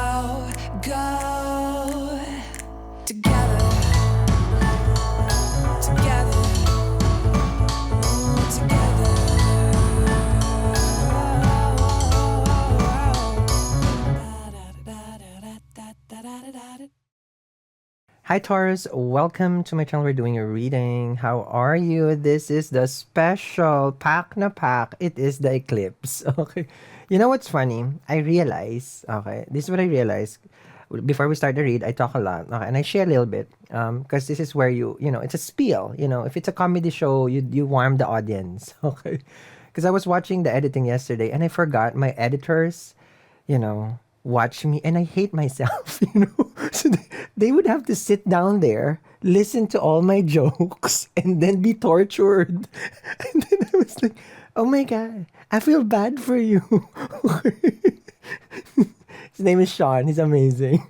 go together, together, together. Hi Taurus, welcome to my channel. We're doing a reading. How are you? This is the special pack na pack. It is the eclipse. Okay. You know what's funny? I realize, okay, this is what I realized. Before we start the read, I talk a lot. Okay, and I share a little bit. Because this is where it's a spiel. If it's a comedy show, you warm the audience. Okay. Because I was watching the editing yesterday and I forgot my editors watch me and I hate myself. So they would have to sit down there, listen to all my jokes, and then be tortured. And then I was like, oh my God, I feel bad for you. His name is Sean. He's amazing.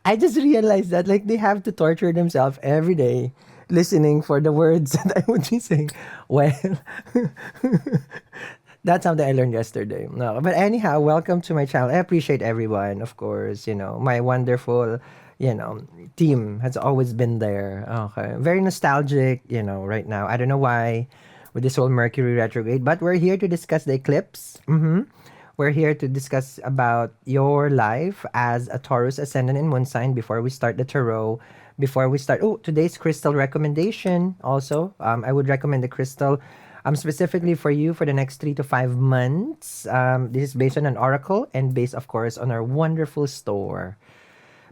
I just realized that like they have to torture themselves every day listening for the words that I would be saying. Well, that's something I learned yesterday. No, but anyhow, welcome to my channel. I appreciate everyone, of course. My wonderful, you know, team has always been there. Okay, very nostalgic. Right now, I don't know why, with this whole Mercury retrograde, but we're here to discuss the eclipse. We're here to discuss about your life as a Taurus ascendant and moon sign before we start the tarot. Before we start, today's crystal recommendation also. I would recommend the crystal specifically for you for the next 3 to 5 months. This is based on an oracle and based, of course, on our wonderful store.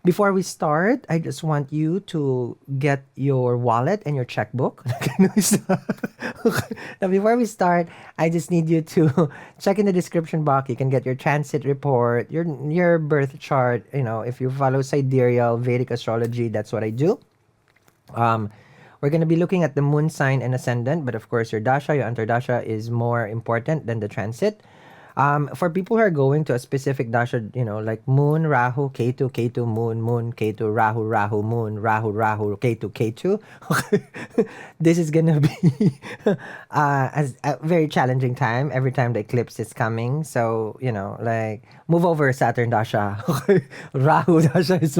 Before we start, I just want you to get your wallet and your checkbook. Now, before we start, I just need you to check in the description box. You can get your transit report, your birth chart. If you follow sidereal Vedic astrology, that's what I do. Um, we're going to be looking at the moon sign and ascendant, but of course, your dasha, your antardasha is more important than the transit. For people who are going to a specific dasha, like moon, Rahu, Ketu, Ketu, moon, moon, Ketu, Rahu, Rahu, moon, Rahu, Rahu, Ketu, Ketu. This is gonna be as a very challenging time every time the eclipse is coming. So like move over Saturn dasha. Rahu dasha is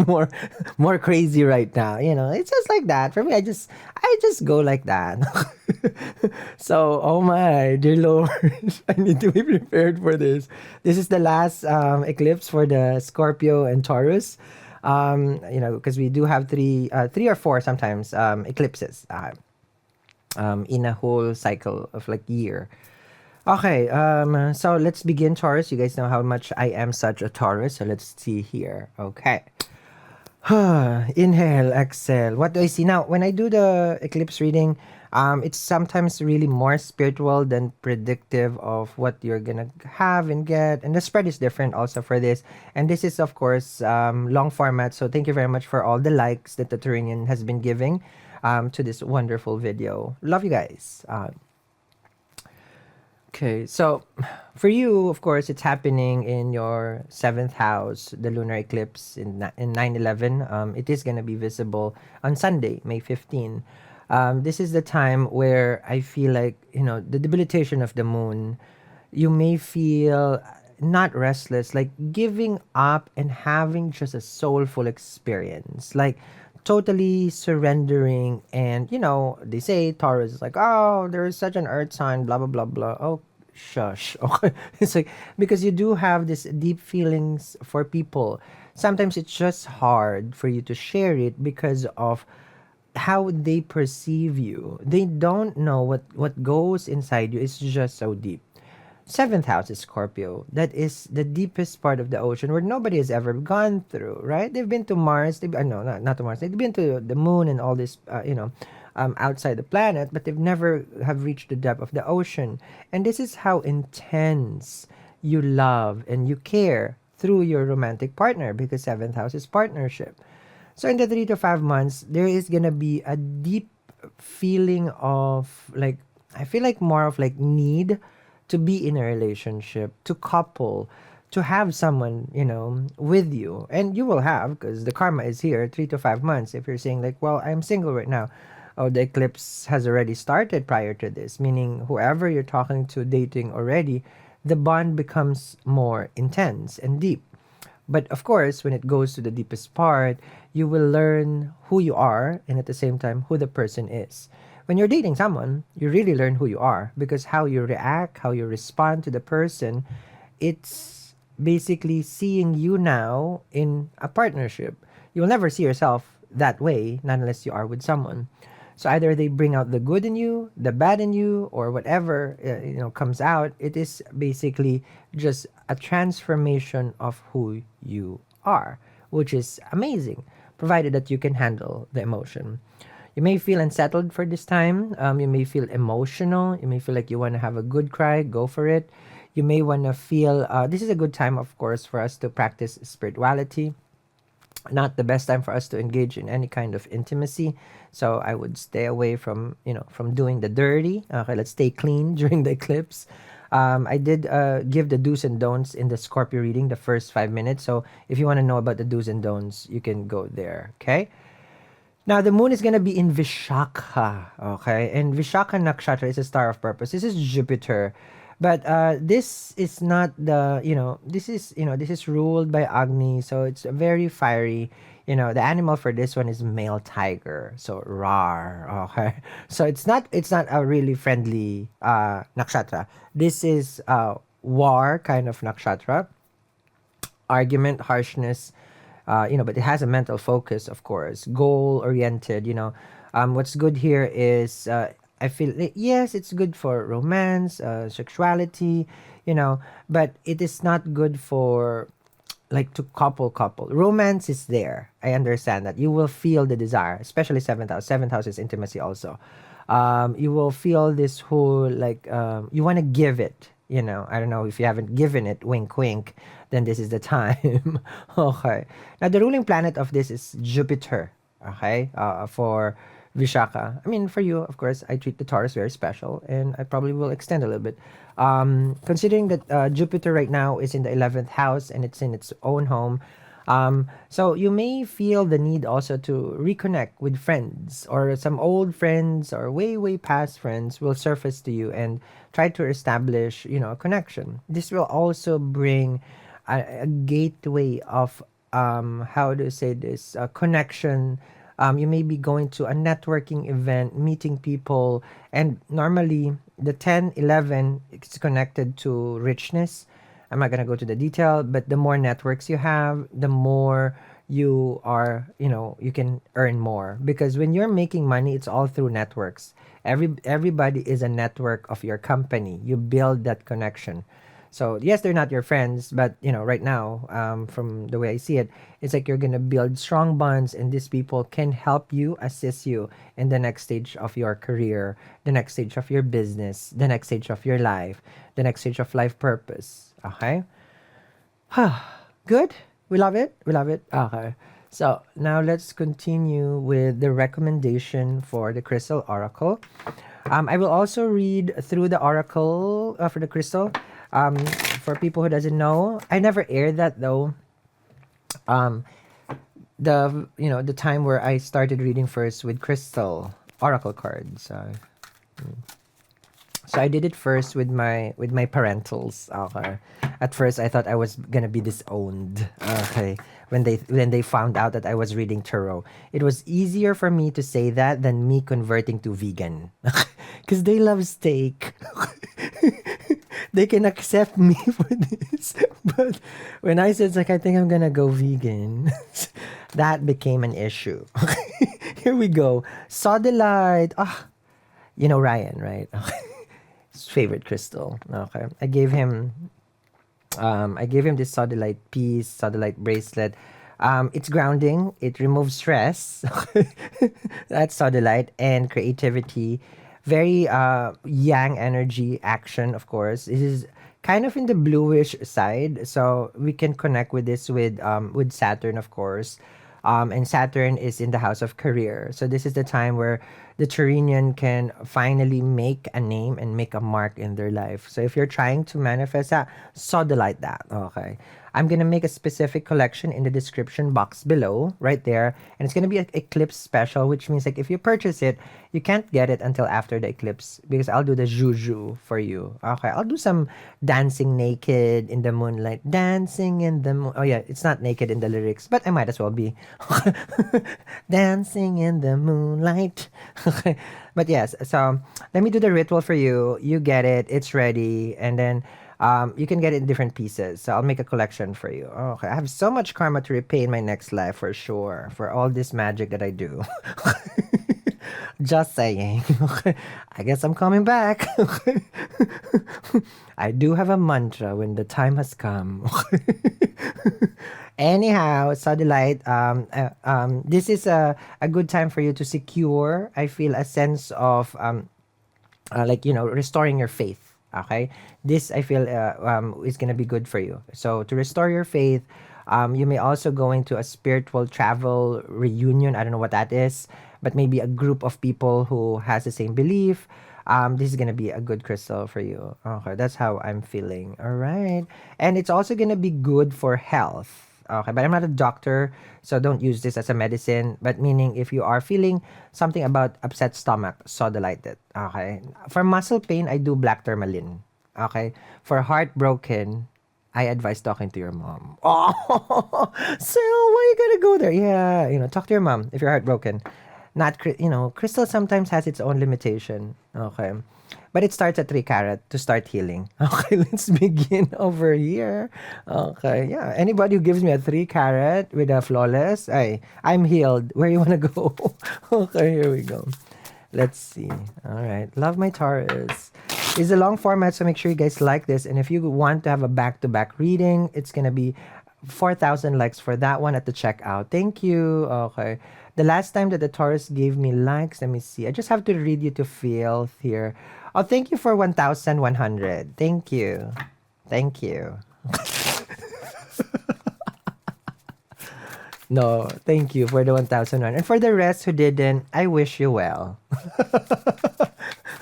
more crazy right now. It's just like that for me. I just go like that. So, oh my dear Lord, I need to be prepared for this. This is the last eclipse for the Scorpio and Taurus. Because we do have three or four sometimes eclipses in a whole cycle of like year. Okay, so let's begin, Taurus. You guys know how much I am such a Taurus, so let's see here. Okay. Inhale, exhale. What do I see now? When I do the eclipse reading, it's sometimes really more spiritual than predictive of what you're gonna have and get. And the spread is different also for this. And this is, of course, long format. So thank you very much for all the likes that the Turinian has been giving to this wonderful video. Love you guys. Okay, so for you, of course, it's happening in your seventh house, the lunar eclipse in 9/11. It is going to be visible on Sunday, May 15. This is the time where I feel like, the debilitation of the moon, you may feel not restless, like giving up and having just a soulful experience. Like, totally surrendering. And they say Taurus is like, oh, there is such an earth sign, blah blah blah blah. Oh, shush. Okay. It's like, because you do have this deep feelings for people, sometimes it's just hard for you to share it because of how they perceive you. They don't know what goes inside you. It's just so deep. Seventh house is Scorpio. That is the deepest part of the ocean where nobody has ever gone through, right? They've been to Mars. No, not to Mars. They've been to the moon and all this, outside the planet, but they've never have reached the depth of the ocean. And this is how intense you love and you care through your romantic partner, because seventh house is partnership. So in the 3 to 5 months, there is gonna be a deep feeling of like, I feel like more of like need to be in a relationship, to couple, to have someone, with you. And you will have, because the karma is here, 3 to 5 months. If you're saying like, well, I'm single right now. Oh, the eclipse has already started prior to this, meaning whoever you're talking to, dating already, the bond becomes more intense and deep. But of course, when it goes to the deepest part, you will learn who you are and at the same time who the person is. When you're dating someone, you really learn who you are because how you react, how you respond to the person, it's basically seeing you now in a partnership. You will never see yourself that way, not unless you are with someone. So either they bring out the good in you, the bad in you, or whatever comes out. It is basically just a transformation of who you are, which is amazing, provided that you can handle the emotion. You may feel unsettled for this time. You may feel emotional. You may feel like you want to have a good cry. Go for it. You may want to feel. This is a good time, of course, for us to practice spirituality. Not the best time for us to engage in any kind of intimacy. So I would stay away from from doing the dirty. Okay, let's stay clean during the eclipse. I did give the do's and don'ts in the Scorpio reading, the first 5 minutes. So if you want to know about the do's and don'ts, you can go there. Okay. Now the moon is gonna be in Vishakha, okay, and Vishakha nakshatra is a star of purpose. This is Jupiter, but this is not the this is ruled by Agni, so it's very fiery. The animal for this one is male tiger, so rar. Okay, so it's not a really friendly nakshatra. This is war kind of nakshatra, argument, harshness, but it has a mental focus, of course, goal oriented. What's good here is I feel yes, it's good for romance, sexuality, but it is not good for like to couple. Romance is there. I understand that you will feel the desire, especially seventh house. Seventh house is intimacy also. You will feel this whole like you want to give it. I don't know if you haven't given it, wink, wink, then this is the time. Okay. Now, the ruling planet of this is Jupiter. Okay. For Vishaka. I mean, for you, of course, I treat the Taurus very special and I probably will extend a little bit. Considering that Jupiter right now is in the 11th house and it's in its own home, so you may feel the need also to reconnect with friends or some old friends or way past friends will surface to you and try to establish a connection. This will also bring a gateway of how to say this connection. You may be going to a networking event, meeting people, and normally the 10, 11 is connected to richness. I'm not going to go to the detail, but the more networks you have, the more you are, you can earn more. Because when you're making money, it's all through networks. Everybody is a network of your company. You build that connection. So yes, they're not your friends, but right now, from the way I see it, it's like you're gonna build strong bonds, and these people can help you, assist you in the next stage of your career, the next stage of your business, the next stage of your life, the next stage of life purpose. Okay, good. We love it. We love it. Okay. So now let's continue with the recommendation for the Crystal Oracle. I will also read through the Oracle for the Crystal. For people who doesn't know, I never aired that though. Um, the time where I started reading first with Crystal Oracle cards. So I did it first with my parentals. Okay. At first I thought I was gonna be disowned. Okay. When they found out that I was reading tarot. It was easier for me to say that than me converting to vegan. Because they love steak. They can accept me for this. But when I said like I think I'm gonna go vegan, that became an issue. Here we go. Sodalite. Ryan, right? His favorite crystal. Okay. I gave him this sodalite piece, sodalite bracelet. It's grounding. It removes stress. That's sodalite and creativity. Very yang energy action, of course. It is kind of in the bluish side, so we can connect with this with Saturn, of course. And Saturn is in the house of career. So this is the time where the Turinian can finally make a name and make a mark in their life. So if you're trying to manifest that, sodalite that. Okay. I'm gonna make a specific collection in the description box below, right there, and it's gonna be an Eclipse special, which means like if you purchase it, you can't get it until after the eclipse because I'll do the juju for you. Okay, I'll do some dancing naked in the moonlight, dancing in the moon. Oh yeah, it's not naked in the lyrics, but I might as well be dancing in the moonlight. Okay, but yes, so let me do the ritual for you. You get it, it's ready, and then you can get it in different pieces. So I'll make a collection for you. Okay, I have so much karma to repay in my next life for sure, for all this magic that I do. Just saying. Okay. I guess I'm coming back. Okay. I do have a mantra when the time has come. Anyhow, Satellite, this is a good time for you to secure, I feel, a sense of like restoring your faith. Okay, this I feel is gonna be good for you. So to restore your faith, you may also go into a spiritual travel reunion. I don't know what that is, but maybe a group of people who has the same belief. This is gonna be a good crystal for you. Okay, that's how I'm feeling. All right, and it's also gonna be good for health. Okay, but I'm not a doctor, so don't use this as a medicine. But meaning, if you are feeling something about upset stomach, sodalite it. Okay. For muscle pain, I do black tourmaline. Okay. For heartbroken, I advise talking to your mom. Oh, so why you gotta go there? Yeah, talk to your mom if you're heartbroken. Not, crystal sometimes has its own limitation. Okay. But it starts at 3 carat to start healing. Okay, let's begin over here. Okay, yeah. Anybody who gives me a 3 carat with a flawless, I'm healed. Where you want to go? Okay, here we go. Let's see. All right. Love my Taurus. It's a long format, so make sure you guys like this. And if you want to have a back-to-back reading, it's going to be 4,000 likes for that one at the checkout. Thank you. Okay. The last time that the Taurus gave me likes, let me see. I just have to read you to feel here. Oh, thank you for 1,100. Thank you. Thank you. No, thank you for the 1,001. And for the rest who didn't, I wish you well.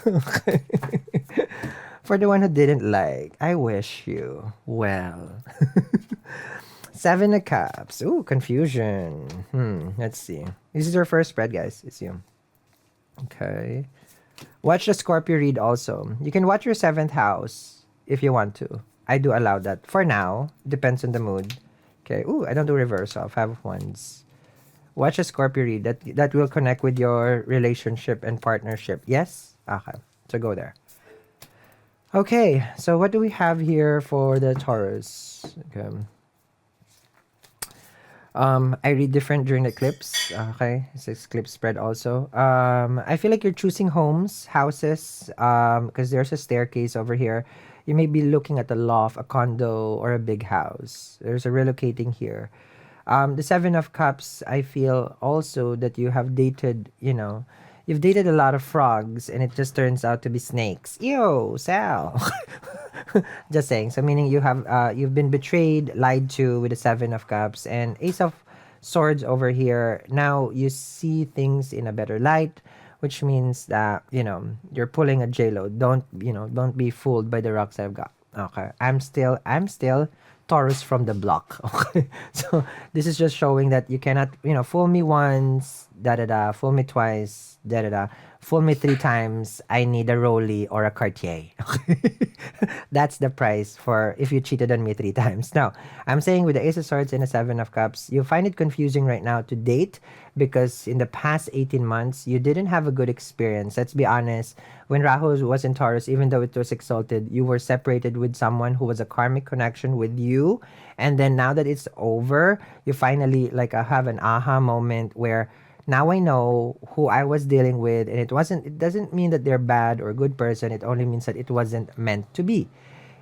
Okay. For the one who didn't like, I wish you well. 7 of Cups. Ooh, confusion. Let's see. This is your first spread, guys. It's you. Okay. Watch the Scorpio read also. You can watch your 7th house if you want to. I do allow that. For now, depends on the mood. Okay. Ooh, I don't do reverse off. 5 of Wands. Watch a Scorpio read. That will connect with your relationship and partnership. Yes? Okay. So go there. Okay. So what do we have here for the Taurus? Okay. I read different during the eclipse. Okay, it's eclipse spread also. I feel like you're choosing homes, houses, because there's a staircase over here. You may be looking at a loft, a condo, or a big house. There's a relocating here. The 7 of Cups, I feel also that you have dated, you've dated a lot of frogs and it just turns out to be snakes. Ew, Sal. Just saying. So meaning you've been betrayed, lied to with the 7 of Cups and Ace of Swords over here. Now you see things in a better light, which means that you're pulling a JLo. Don't be fooled by the rocks I've got. Okay, I'm still Taurus from the block. Okay, so this is just showing that you cannot fool me once, fool me twice, fool me 3 times. I need a Rolly or a Cartier. Okay, that's the price for if you cheated on me 3 times. Now I'm saying with the Ace of Swords and the 7 of Cups, you find it confusing right now to date because in the past 18 months you didn't have a good experience. Let's be honest. When Rahu was in Taurus, even though it was exalted, you were separated with someone who was a karmic connection with you. And then now that it's over, you finally have an aha moment where now I know who I was dealing with, and it doesn't mean that they're bad or good person. It only means that it wasn't meant to be.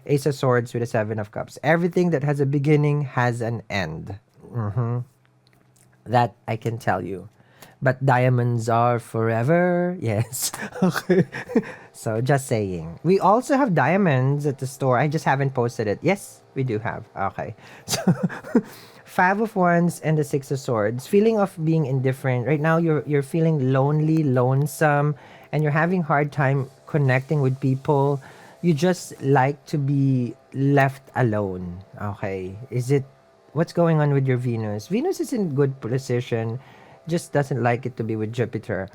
Ace of Swords with a 7 of Cups. Everything that has a beginning has an end. That I can tell you. But diamonds are forever. Yes. Okay. So just saying. We also have diamonds at the store. I just haven't posted it. Yes, we do have. Okay. So 5 of Wands and the 6 of Swords. Feeling of being indifferent. Right now you're feeling lonely, lonesome, and you're having hard time connecting with people. You just like to be left alone. Okay. Is it what's going on with your Venus? Venus is in good position, just doesn't like it to be with Jupiter.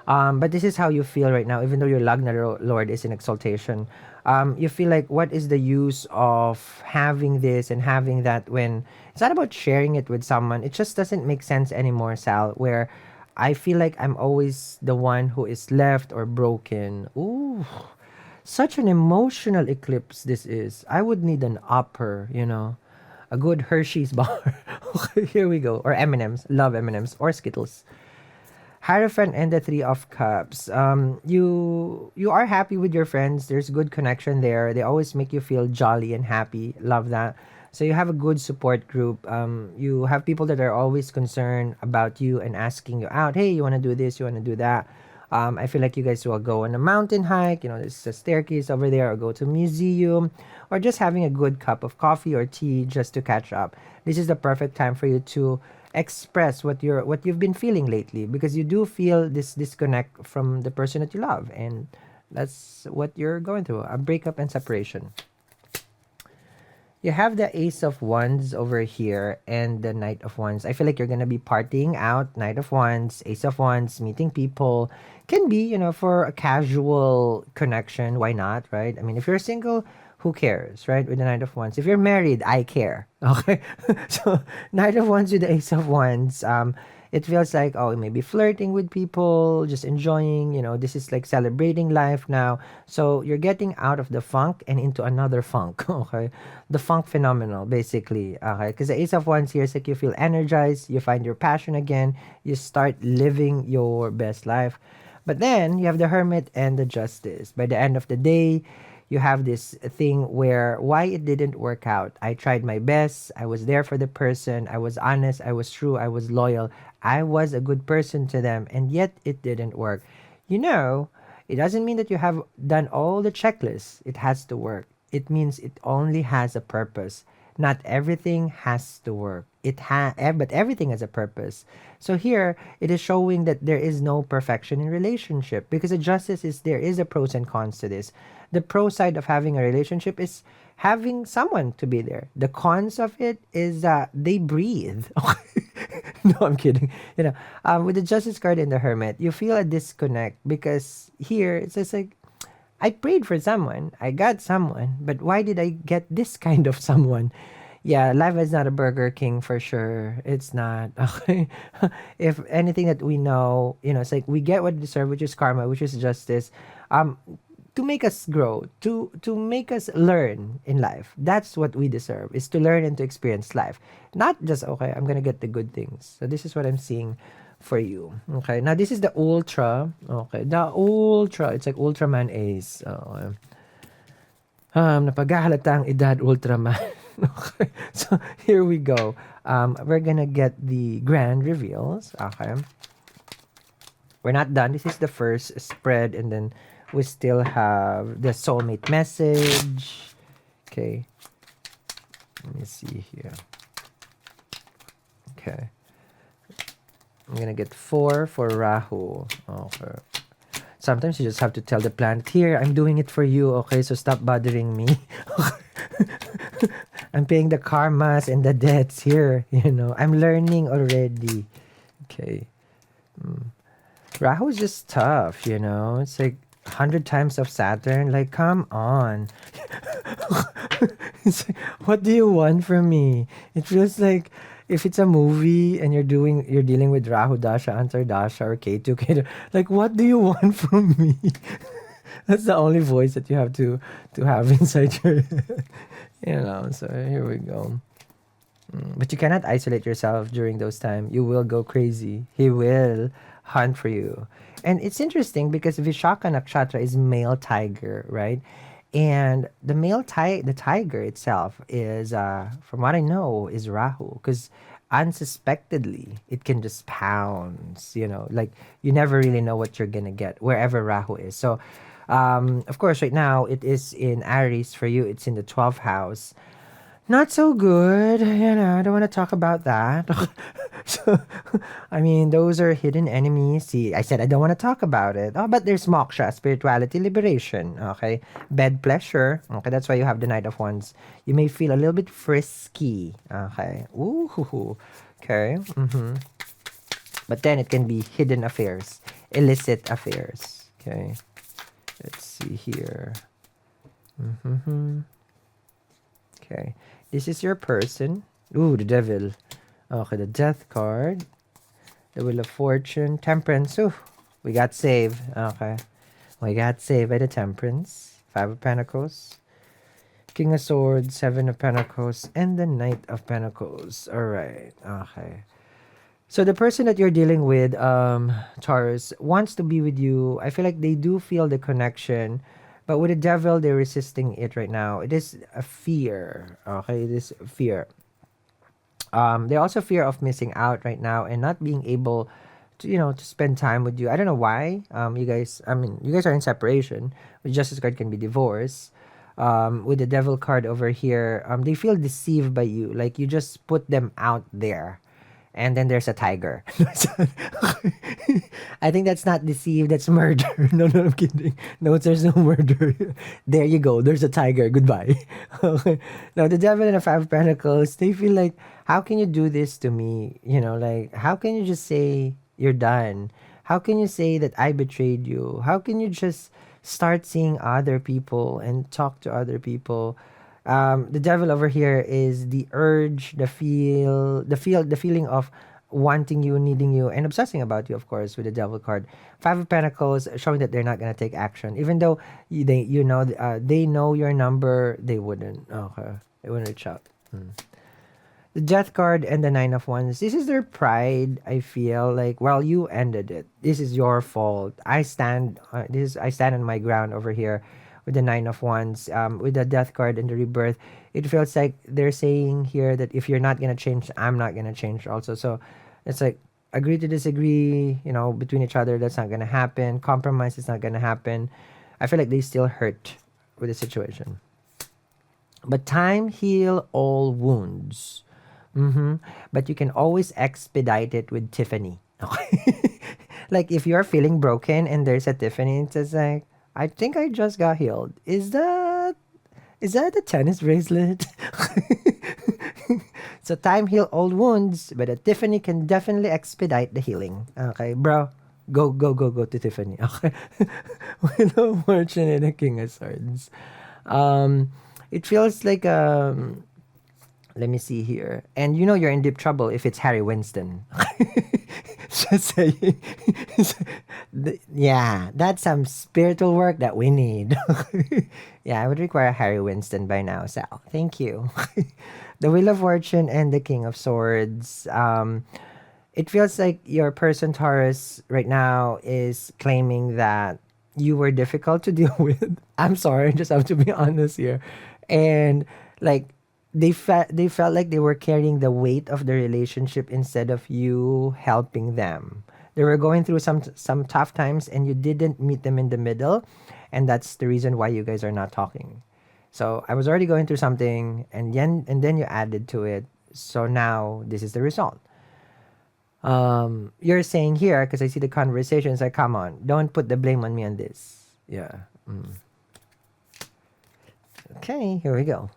But this is how you feel right now, even though your Lagna Lord is in exaltation. You feel like, what is the use of having this and having that when it's not about sharing it with someone? It just doesn't make sense anymore, Sal, where I feel like I'm always the one who is left or broken. Ooh, such an emotional eclipse this is. I would need an upper, a good Hershey's bar. Okay, here we go. Or M&M's. Love M&M's. Or Skittles. Hierophant and the Three of Cups. You are happy with your friends. There's good connection there. They always make you feel jolly and happy. Love that. So you have a good support group. You have people that are always concerned about you and asking you out. Hey, you want to do this? You want to do that? I feel like you guys will go on a mountain hike. There's a staircase over there, or go to a museum, or just having a good cup of coffee or tea just to catch up. This is the perfect time for you to express what you've been feeling lately, because you do feel this disconnect from the person that you love, and that's what you're going through, a breakup and separation. You have the Ace of Wands over here and the Knight of Wands. I feel like you're gonna be partying out. Knight of Wands, Ace of Wands, meeting people. Can be, for a casual connection. Why not, right? I mean, if you're single, who cares, right? With the Knight of Wands. If you're married, I care. Okay, so Knight of Wands with the Ace of Wands. It feels like, oh, maybe flirting with people, just enjoying, this is like celebrating life now. So you're getting out of the funk and into another funk. Okay, the funk phenomenal, basically. Okay, because the Ace of Wands here is like you feel energized, you find your passion again, you start living your best life. But then you have the Hermit and the Justice. By the end of the day, you have this thing where why it didn't work out. I tried my best. I was there for the person. I was honest. I was true. I was loyal. I was a good person to them, and yet it didn't work. It doesn't mean that you have done all the checklists. It has to work. It means it only has a purpose. Not everything has to work. But everything has a purpose. So here it is showing that there is no perfection in relationship, because the justice is there is a pros and cons to this. The pro side of having a relationship is having someone to be there. The cons of it is they breathe. No, I'm kidding. With the Justice card and the Hermit, you feel a disconnect, because here it's just like, I prayed for someone, I got someone, but why did I get this kind of someone? Yeah, life is not a Burger King for sure. It's not. Okay. If anything that we know, it's like we get what we deserve, which is karma, which is justice. To make us grow, to make us learn in life. That's what we deserve, is to learn and to experience life. Not just, okay, I'm gonna get the good things. So this is what I'm seeing for you. Okay, now this is the Ultra. Okay, the Ultra. It's like Ultraman Ace. Okay. Napaghahalata ang edad Ultraman. Okay, so here we go. We're gonna get the grand reveals. Okay. We're not done. This is the first spread, and then we still have the soulmate message. Okay. Let me see here. Okay. I'm gonna get 4 for Rahu. Okay. Sometimes you just have to tell the planet, here, I'm doing it for you, okay? So stop bothering me. I'm paying the karmas and the debts here, I'm learning already. Okay. Rahu is just tough, It's like 100 times of Saturn. Like, come on. It's like, what do you want from me? It feels like if it's a movie and you're dealing with Rahu Dasha, Antardasha, or Ketu, Ketu, like, what do you want from me? That's the only voice that you have to have inside your head. So here we go. But you cannot isolate yourself during those times. You will go crazy. He will hunt for you. And it's interesting because Vishaka Nakshatra is male tiger, right? And the the tiger itself is, from what I know, is Rahu. Because unsuspectedly, it can just pounce, like you never really know what you're going to get wherever Rahu is. So, of course, right now, it is in Aries for you. It's in the 12th house. Not so good, I don't want to talk about that. So, I mean, those are hidden enemies. See, I said I don't want to talk about it. Oh, but there's moksha, spirituality, liberation. Okay, bed pleasure. Okay, that's why you have the Knight of Wands. You may feel a little bit frisky. Okay, ooh, okay. But then it can be hidden affairs, illicit affairs. Okay, let's see here. Okay, this is your person. Ooh, the devil. Okay, the death card. The Wheel of Fortune. Temperance. Ooh, we got saved. Okay. We got saved by the Temperance. Five of Pentacles. King of Swords. Seven of Pentacles. And the Knight of Pentacles. Alright. Okay. So the person that you're dealing with, Taurus, wants to be with you. I feel like they do feel the connection. But with the devil, they're resisting it right now. It is a fear. Okay, it is fear. They also fear of missing out right now and not being able to, to spend time with you. I don't know why. You guys, I mean, you guys are in separation. With Justice card can be divorce. With the Devil card over here, they feel deceived by you. Like you just put them out there, and then there's a tiger. I think that's not deceive, that's murder. No, no, I'm kidding. No, there's no murder. There you go. There's a tiger. Goodbye. Okay. Now, the devil and the five of pentacles, they feel like, how can you do this to me? Like, how can you just say you're done? How can you say that I betrayed you? How can you just start seeing other people and talk to other people? The devil over here is the urge, the feeling of wanting you, needing you, and obsessing about you. Of course, with the devil card, five of pentacles, showing that they're not gonna take action, even though they know your number, they wouldn't. Okay, they wouldn't reach out. The death card and the nine of wands. This is their pride. I feel like, well, you ended it. This is your fault. I stand. I stand on my ground over here with the nine of wands, with the death card and the rebirth. It feels like they're saying here that if you're not gonna change, I'm not gonna change also. So it's like agree to disagree, between each other. That's not gonna happen. Compromise is not gonna happen. I feel like they still hurt with the situation. But time heal all wounds. But you can always expedite it with Tiffany. Okay. Like if you're feeling broken and there's a Tiffany, it's just like, I think I just got healed. Is that a tennis bracelet? So time heal old wounds, but a Tiffany can definitely expedite the healing. Okay, bro. Go to Tiffany. Okay. With the fortune and the king of swords. It feels like let me see here. And you're in deep trouble if it's Harry Winston. Just saying. Yeah, that's some spiritual work that we need. Yeah, I would require Harry Winston by now, Sal. Thank you. The Wheel of Fortune and the King of Swords. It feels like your person, Taurus, right now is claiming that you were difficult to deal with. I'm sorry, I just have to be honest here. And like they felt like they were carrying the weight of the relationship instead of you helping them. They were going through some tough times and you didn't meet them in the middle, and that's the reason why you guys are not talking. So I was already going through something, and then you added to it. So now this is the result. You're saying here, because I see the conversations, like, come on, don't put the blame on me on this. Yeah. Okay, here we go.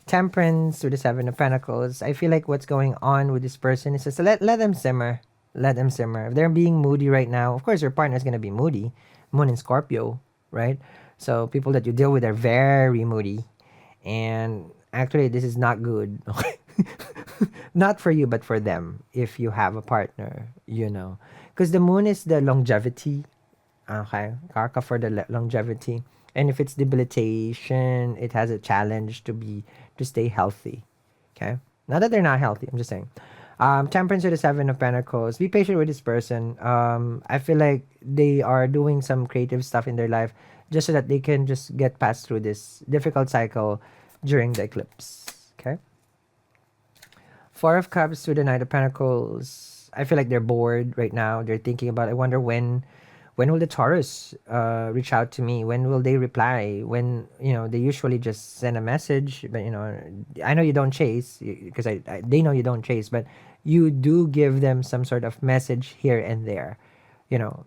Temperance with the Seven of Pentacles. I feel like what's going on with this person is just let them simmer. Let them simmer. If they're being moody right now, of course your partner's gonna be moody. Moon in Scorpio, right? So people that you deal with are very moody. And actually this is not good. Not for you, but for them. If you have a partner, Because the moon is the longevity. Okay. Karka for the longevity. And if it's debilitation, it has a challenge to stay healthy. Okay? Not that they're not healthy, I'm just saying. Temperance with the Seven of Pentacles. Be patient with this person. I feel like they are doing some creative stuff in their life just so that they can just get past through this difficult cycle during the eclipse. Okay? Four of Cups with the Knight of Pentacles. I feel like they're bored right now. They're thinking about, I wonder when when will the Taurus reach out to me? When will they reply? When, they usually just send a message, but I know you don't chase because they know you don't chase, but you do give them some sort of message here and there,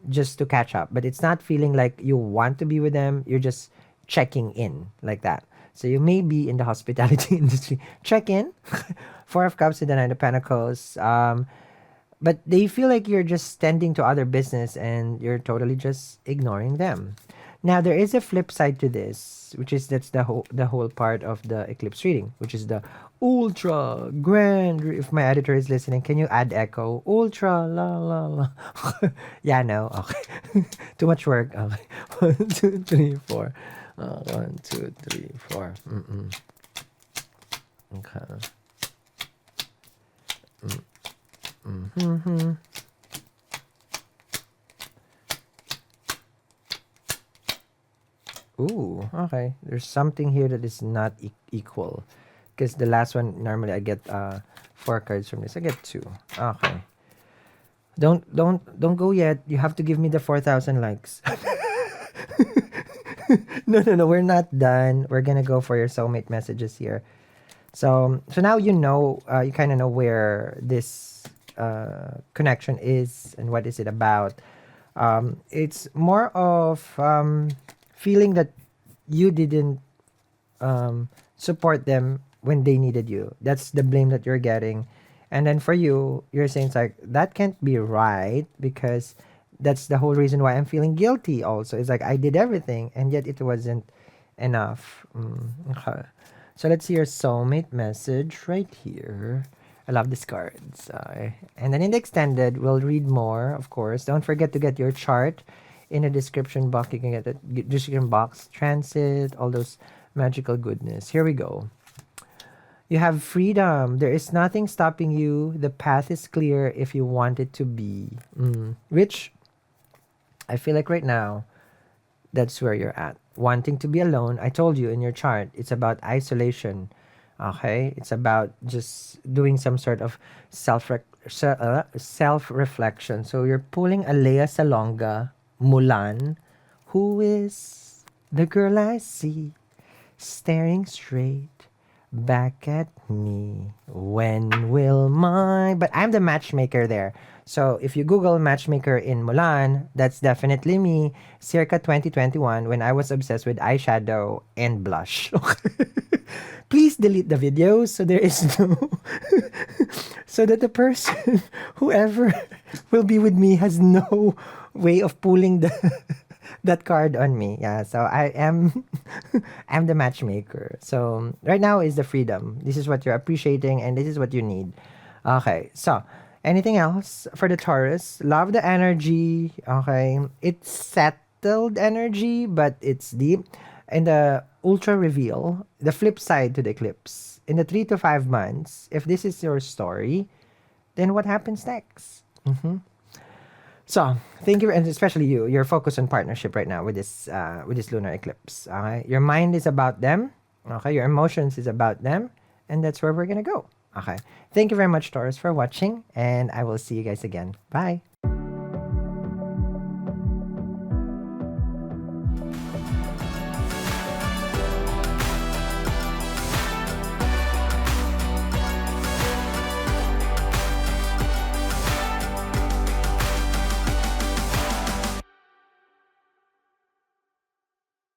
just to catch up. But it's not feeling like you want to be with them. You're just checking in like that. So you may be in the hospitality industry. Check in. Four of Cups and the Nine of Pentacles. But they feel like you're just tending to other business and you're totally just ignoring them. Now there is a flip side to this, which is that's the whole part of the eclipse reading, which is the ultra grand. If my editor is listening, can you add echo? Ultra la la la. Yeah, no, okay. Too much work. Okay. 1, 2, 3, 4. 1, 2, 3, 4. Okay. Mm-hmm. Ooh, okay. There's something here that is not equal. Because the last one, normally I get 4 cards from this. I get 2. Okay. Don't go yet. You have to give me the 4,000 likes. No. We're not done. We're gonna go for your soulmate messages here. So now you kind of know where this connection is and what is it about. It's more of feeling that you didn't support them when they needed you. That's the blame that you're getting. And then for you, you're saying it's like, that can't be right because that's the whole reason why I'm feeling guilty also. It's like I did everything and yet it wasn't enough. Okay. So let's see your soulmate message right here. I love these cards. And then in the extended, we'll read more, of course. Don't forget to get your chart in the description box. You can get the description box, transit, all those magical goodness. Here we go. You have freedom. There is nothing stopping you. The path is clear if you want it to be. Which I feel like right now, that's where you're at. Wanting to be alone. I told you in your chart, it's about isolation. Okay? It's about just doing some sort of self-reflection. So you're pulling a Lea Salonga, Mulan, who is the girl I see, staring straight back at me. When will my... But I'm the matchmaker there. So if you Google matchmaker in Mulan, that's definitely me, circa 2021, when I was obsessed with eyeshadow and blush. Please delete the videos so there is no... so that the person, whoever will be with me, has no way of pulling that card on me. Yeah, so I am I'm the matchmaker. So right now is the freedom. This is what you're appreciating and this is what you need. Okay, so anything else for the Taurus? Love the energy. Okay, it's settled energy, but it's deep. And the ultra reveal, the flip side to the eclipse. In the 3 to 5 months, if this is your story, then what happens next? So, thank you, and especially you. You're focused on partnership right now with this lunar eclipse. Okay, your mind is about them. Okay, your emotions is about them, and that's where we're gonna go. Okay, thank you very much, Taurus, for watching, and I will see you guys again. Bye.